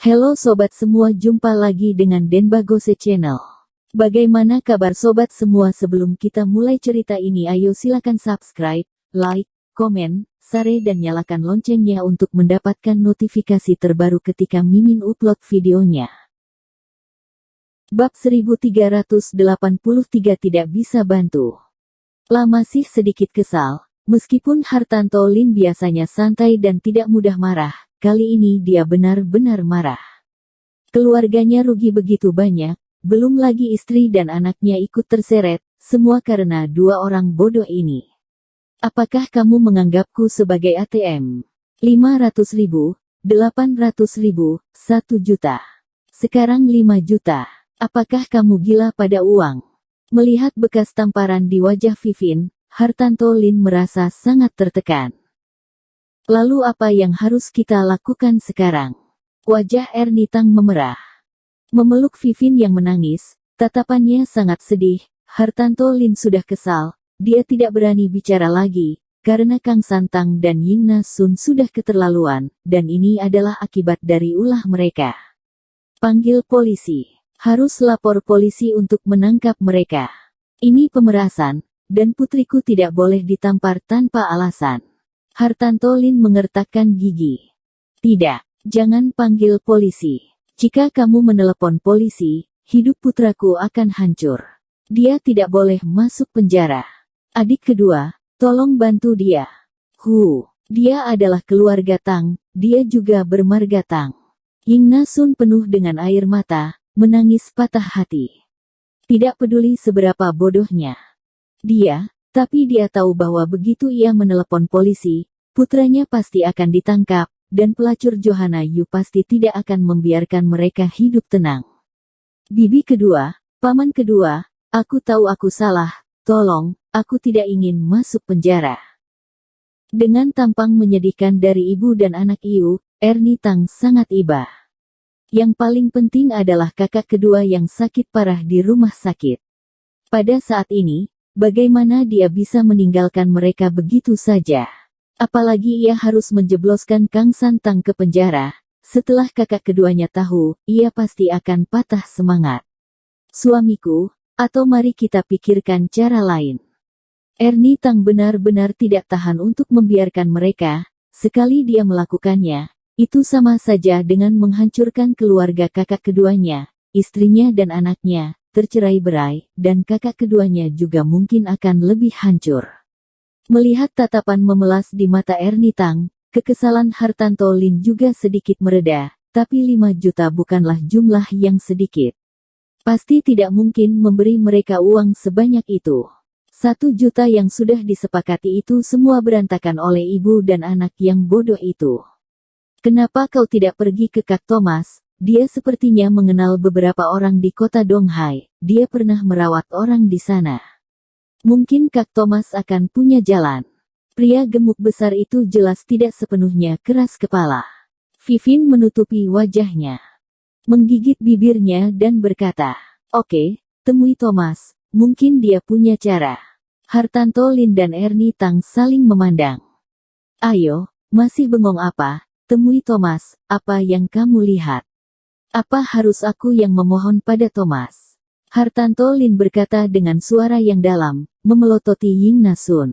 Halo sobat semua, jumpa lagi dengan Denbagose Channel. Bagaimana kabar sobat semua? Sebelum kita mulai cerita ini, ayo silakan subscribe, like, komen, share dan nyalakan loncengnya untuk mendapatkan notifikasi terbaru ketika Mimin upload videonya. Bab 1383 tidak bisa bantu. Masih sedikit kesal. Meskipun Hartanto Lin biasanya santai dan tidak mudah marah, kali ini dia benar-benar marah. Keluarganya rugi begitu banyak, belum lagi istri dan anaknya ikut terseret, semua karena dua orang bodoh ini. Apakah kamu menganggapku sebagai ATM? 500.000, 800.000, 1 juta. Sekarang 5 juta. Apakah kamu gila pada uang? Melihat bekas tamparan di wajah Vivin, Hartanto Lin merasa sangat tertekan. Lalu apa yang harus kita lakukan sekarang? Wajah Ernie Tang memerah. Memeluk Vivin yang menangis, tatapannya sangat sedih. Hartanto Lin sudah kesal, dia tidak berani bicara lagi, karena Kang Santang dan Ying Nasun sudah keterlaluan, dan ini adalah akibat dari ulah mereka. Panggil polisi. Harus lapor polisi untuk menangkap mereka. Ini pemerasan. Dan putriku tidak boleh ditampar tanpa alasan. Hartanto Lin mengertakkan gigi. Tidak, jangan panggil polisi. Jika kamu menelepon polisi, hidup putraku akan hancur. Dia tidak boleh masuk penjara. Adik kedua, tolong bantu dia. Dia adalah keluarga Tang, dia juga bermarga Tang. Ying Nasun penuh dengan air mata, menangis patah hati. Tidak peduli seberapa bodohnya tapi dia tahu bahwa begitu ia menelepon polisi, putranya pasti akan ditangkap, dan pelacur Johanna Yu pasti tidak akan membiarkan mereka hidup tenang. Bibi kedua, paman kedua, aku tahu aku salah, tolong, aku tidak ingin masuk penjara. Dengan tampang menyedihkan dari ibu dan anak Yu, Ernie Tang sangat iba. Yang paling penting adalah kakak kedua yang sakit parah di rumah sakit. Pada saat ini, bagaimana dia bisa meninggalkan mereka begitu saja? Apalagi ia harus menjebloskan Kang Santang ke penjara. Setelah kakak keduanya tahu, ia pasti akan patah semangat. Suamiku, atau mari kita pikirkan cara lain. Ernie Tang benar-benar tidak tahan untuk membiarkan mereka. Sekali dia melakukannya, itu sama saja dengan menghancurkan keluarga kakak keduanya, istrinya dan anaknya. Tercerai-berai, dan kakak keduanya juga mungkin akan lebih hancur. Melihat tatapan memelas di mata Ernie Tang, kekesalan Hartanto Lin juga sedikit mereda, tapi 5 juta bukanlah jumlah yang sedikit. Pasti tidak mungkin memberi mereka uang sebanyak itu. 1 juta yang sudah disepakati itu semua berantakan oleh ibu dan anak yang bodoh itu. Kenapa kau tidak pergi ke Kak Thomas? Dia sepertinya mengenal beberapa orang di kota Donghai, dia pernah merawat orang di sana. Mungkin Kak Thomas akan punya jalan. Pria gemuk besar itu jelas tidak sepenuhnya keras kepala. Vivin menutupi wajahnya, menggigit bibirnya dan berkata, "Oke, temui Thomas, mungkin dia punya cara." Hartanto Lin dan Ernie Tang saling memandang. "Ayo, masih bengong apa? Temui Thomas, apa yang kamu lihat? Apa harus aku yang memohon pada Thomas?" Hartanto Lin berkata dengan suara yang dalam, memelototi Ying Nasun.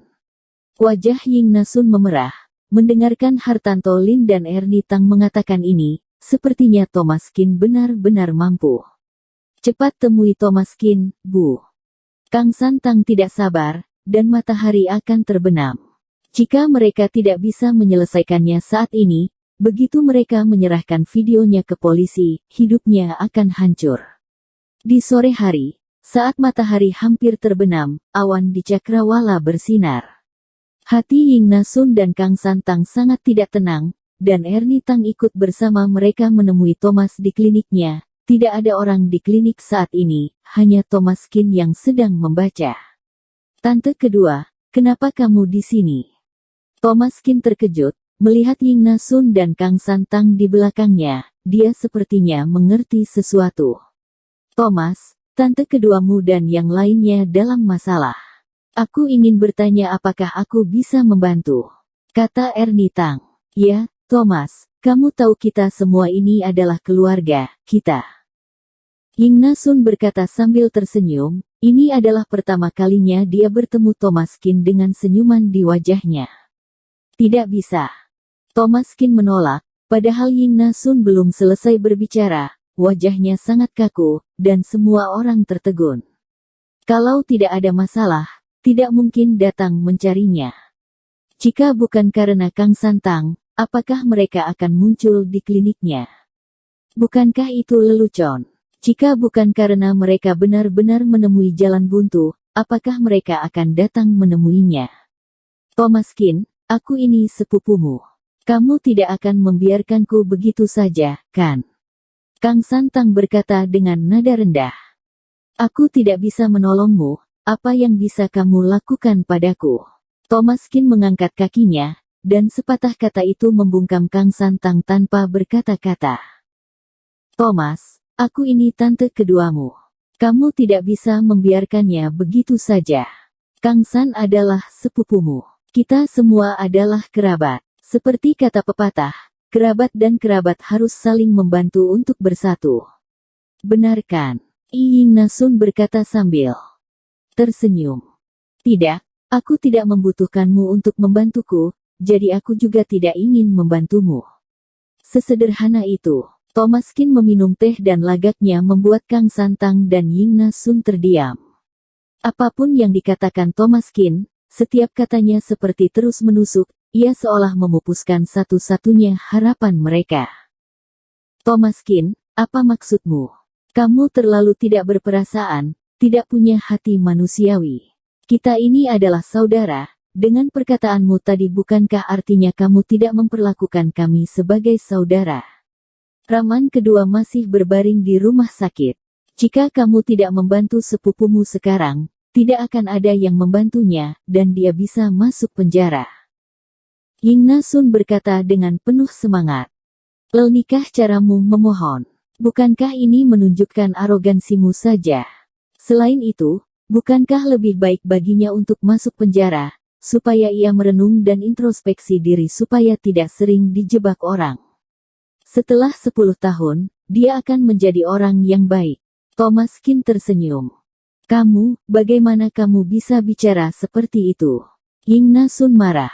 Wajah Ying Nasun memerah. Mendengarkan Hartanto Lin dan Ernie Tang mengatakan ini, sepertinya Thomas Qin benar-benar mampu. "Cepat temui Thomas Qin, Bu." Kang Santang tidak sabar, dan matahari akan terbenam. Jika mereka tidak bisa menyelesaikannya saat ini, begitu mereka menyerahkan videonya ke polisi, hidupnya akan hancur. Di sore hari, saat matahari hampir terbenam, awan di Cakrawala bersinar. Hati Ying Nasun dan Kang Santang sangat tidak tenang, dan Ernie Tang ikut bersama mereka menemui Thomas di kliniknya. Tidak ada orang di klinik saat ini, hanya Thomas Qin yang sedang membaca. "Tante kedua, kenapa kamu di sini?" Thomas Qin terkejut. Melihat Ying Nasun dan Kang Santang di belakangnya, dia sepertinya mengerti sesuatu. "Thomas, tante keduamu dan yang lainnya dalam masalah. Aku ingin bertanya apakah aku bisa membantu," kata Ernie Tang. "Ya, Thomas, Kamu tahu kita semua ini adalah keluarga kita. Ying Nasun berkata sambil tersenyum, ini adalah pertama kalinya dia bertemu Thomas Qin dengan senyuman di wajahnya. Tidak bisa. Thomas Qin menolak, padahal Ying Nasun belum selesai berbicara, wajahnya sangat kaku, dan semua orang tertegun. Kalau tidak ada masalah, tidak mungkin datang mencarinya. Jika bukan karena Kang Santang, apakah mereka akan muncul di kliniknya? Bukankah itu lelucon? Jika bukan karena mereka benar-benar menemui jalan buntu, apakah mereka akan datang menemuinya? Thomas Qin, aku ini sepupumu. Kamu tidak akan membiarkanku begitu saja, kan? Kang Santang berkata dengan nada rendah. Aku tidak bisa menolongmu, apa yang bisa kamu lakukan padaku? Thomas Qin mengangkat kakinya, dan sepatah kata itu membungkam Kang Santang tanpa berkata-kata. Thomas, aku ini tante keduamu. Kamu tidak bisa membiarkannya begitu saja. Kang San adalah sepupumu. Kita semua adalah kerabat. Seperti kata pepatah, kerabat dan kerabat harus saling membantu untuk bersatu. Benar kan? Ying Nasun berkata sambil tersenyum. Tidak, aku tidak membutuhkanmu untuk membantuku, jadi aku juga tidak ingin membantumu. Sesederhana itu. Thomas Qin meminum teh dan lagaknya membuat Kang Santang dan Ying Nasun terdiam. Apapun yang dikatakan Thomas Qin, setiap katanya seperti terus menusuk, ia seolah memupuskan satu-satunya harapan mereka. Thomas Qin, apa maksudmu? Kamu terlalu tidak berperasaan, tidak punya hati manusiawi. Kita ini adalah saudara, dengan perkataanmu tadi bukankah artinya kamu tidak memperlakukan kami sebagai saudara? Raman kedua masih berbaring di rumah sakit. Jika kamu tidak membantu sepupumu sekarang, tidak akan ada yang membantunya, dan dia bisa masuk penjara. Ying Nasun berkata dengan penuh semangat. Lenikah caramu memohon? Bukankah ini menunjukkan arogansimu saja? Selain itu, bukankah lebih baik baginya untuk masuk penjara, supaya ia merenung dan introspeksi diri supaya tidak sering dijebak orang? Setelah 10 tahun, dia akan menjadi orang yang baik. Thomas Qin tersenyum. Kamu, bagaimana kamu bisa bicara seperti itu? Ying Nasun marah.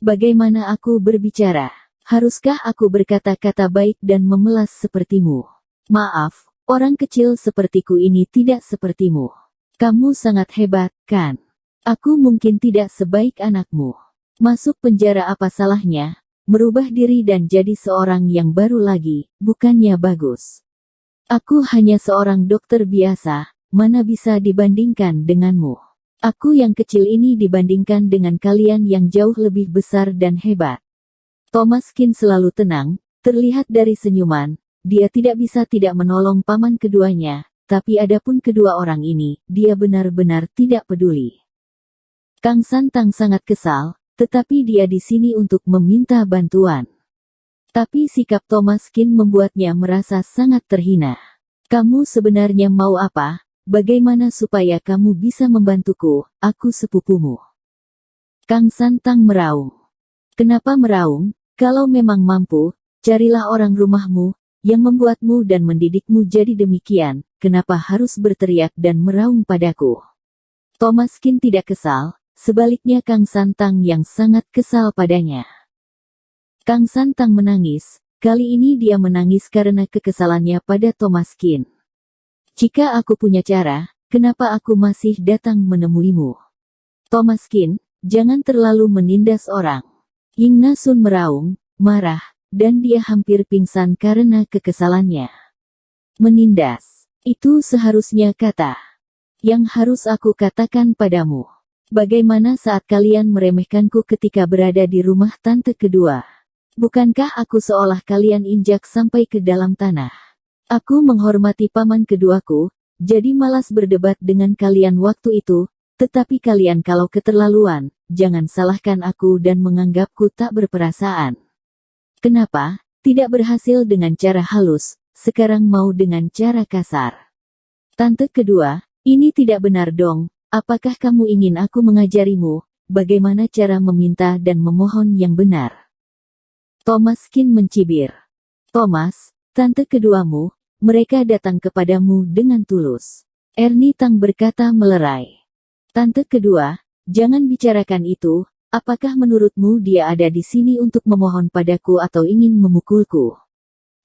Bagaimana aku berbicara? Haruskah aku berkata-kata baik dan memelas sepertimu? Maaf, orang kecil sepertiku ini tidak sepertimu. Kamu sangat hebat, kan? Aku mungkin tidak sebaik anakmu. Masuk penjara apa salahnya? Merubah diri dan jadi seorang yang baru lagi, bukannya bagus? Aku hanya seorang dokter biasa, mana bisa dibandingkan denganmu? Aku yang kecil ini dibandingkan dengan kalian yang jauh lebih besar dan hebat. Thomas Qin selalu tenang, terlihat dari senyuman, dia tidak bisa tidak menolong paman keduanya, tapi adapun kedua orang ini, dia benar-benar tidak peduli. Kang Santang sangat kesal, tetapi dia di sini untuk meminta bantuan. Tapi sikap Thomas Qin membuatnya merasa sangat terhina. Kamu sebenarnya mau apa? Bagaimana supaya kamu bisa membantuku, aku sepupumu? Kang Santang meraung. Kenapa meraung? Kalau memang mampu, carilah orang rumahmu, yang membuatmu dan mendidikmu jadi demikian, kenapa harus berteriak dan meraung padaku? Thomas Qin tidak kesal, sebaliknya Kang Santang yang sangat kesal padanya. Kang Santang menangis, kali ini dia menangis karena kekesalannya pada Thomas Qin. Jika aku punya cara, kenapa aku masih datang menemuimu? Thomas Qin, jangan terlalu menindas orang. Ying Nasun meraung, marah, dan dia hampir pingsan karena kekesalannya. Menindas, itu seharusnya kata yang harus aku katakan padamu. Bagaimana saat kalian meremehkanku ketika berada di rumah tante kedua? Bukankah aku seolah kalian injak sampai ke dalam tanah? Aku menghormati paman keduaku, jadi malas berdebat dengan kalian waktu itu, tetapi kalian kalau keterlaluan, jangan salahkan aku dan menganggapku tak berperasaan. Kenapa? Tidak berhasil dengan cara halus, sekarang mau dengan cara kasar. Tante kedua, ini tidak benar dong, apakah kamu ingin aku mengajarimu, bagaimana cara meminta dan memohon yang benar? Thomas Kin mencibir. Thomas, tante keduamu, mereka datang kepadamu dengan tulus. Ernie Tang berkata melerai. Tante kedua, jangan bicarakan itu, apakah menurutmu dia ada di sini untuk memohon padaku atau ingin memukulku?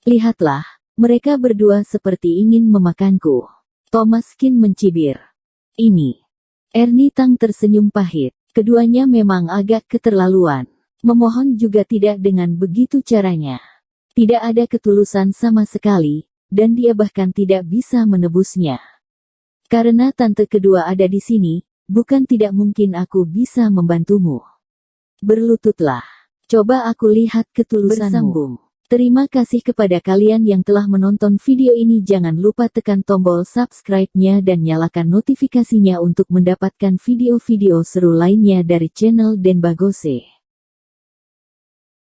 Lihatlah, mereka berdua seperti ingin memakanku. Thomas Kin mencibir. Ini. Ernie Tang tersenyum pahit. Keduanya memang agak keterlaluan. Memohon juga tidak dengan begitu caranya. Tidak ada ketulusan sama sekali, dan dia bahkan tidak bisa menebusnya. Karena tante kedua ada di sini, bukan tidak mungkin aku bisa membantumu. Berlututlah. Coba aku lihat ketulusanmu. Bersambung. Terima kasih kepada kalian yang telah menonton video ini. Jangan lupa tekan tombol subscribe-nya dan nyalakan notifikasinya untuk mendapatkan video-video seru lainnya dari channel Denbagose.